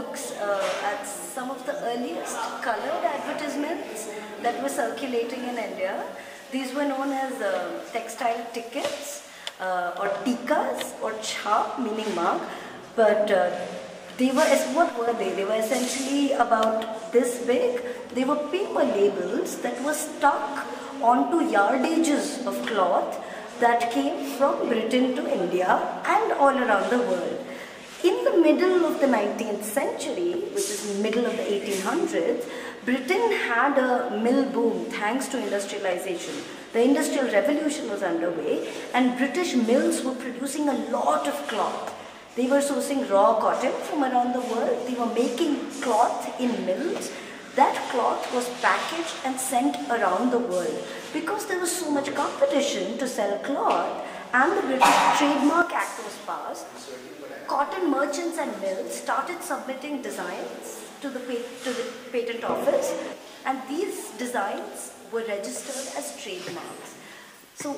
looks at some of the earliest colored advertisements that were circulating in India. These were known as textile tickets or tikas or chap, meaning mark, but they were, what were they? They were essentially about this big. They were paper labels that were stuck onto yardages of cloth that came from Britain to India and all around the world. In the middle of the 19th century, which is middle of the 1800s, Britain had a mill boom thanks to industrialization. The Industrial Revolution was underway and British mills were producing a lot of cloth. They were sourcing raw cotton from around the world. They were making cloth in mills. That cloth was packaged and sent around the world. Because there was so much competition to sell cloth and the British Trademark Act was passed, cotton merchants and mills started submitting designs to the patent office, and these designs were registered as trademarks. So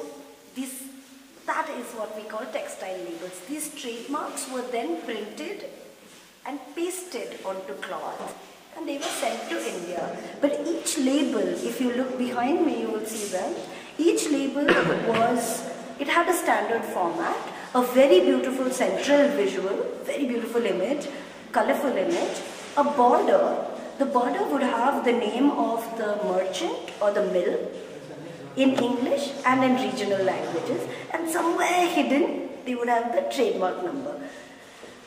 that is what we call textile labels. These trademarks were then printed and pasted onto cloth and they were sent to India. But each label, if you look behind me, you will see them. Each label it had a standard format, a very beautiful central visual, very beautiful image, colorful image, a border. The border would have the name of the merchant or the mill in English and in regional languages, and somewhere hidden they would have the trademark number.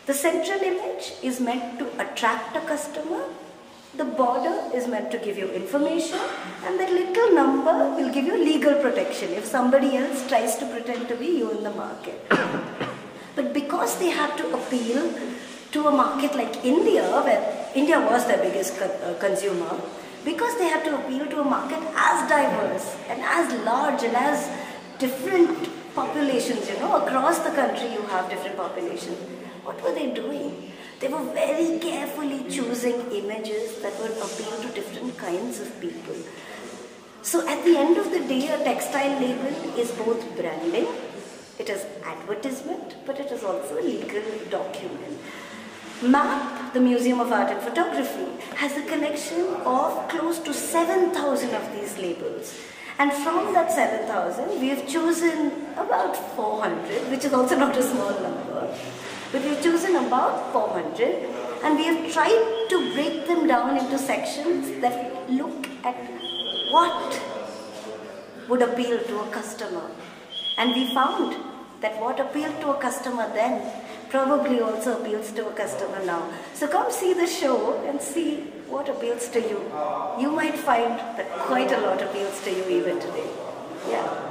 The central image is meant to attract a customer. The border is meant to give you information, and that little number will give you legal protection if somebody else tries to pretend to be you in the market. But because they had to appeal to a market like India, where India was their biggest consumer, because they had to appeal to a market as diverse and as large and as different populations, across the country you have different populations. What were they doing? They were very carefully choosing images that would appeal to different kinds of people. So at the end of the day, a textile label is both branding, it is advertisement, but it is also a legal document. MAP, the Museum of Art and Photography, has a collection of close to 7,000 of these labels. And from that 7,000, we have chosen about 400, which is also not a small number. But we've chosen about 400, and we have tried to break them down into sections that look at what would appeal to a customer. And we found that what appealed to a customer then probably also appeals to a customer now. So come see the show and see what appeals to you. You might find that quite a lot appeals to you even today. Yeah.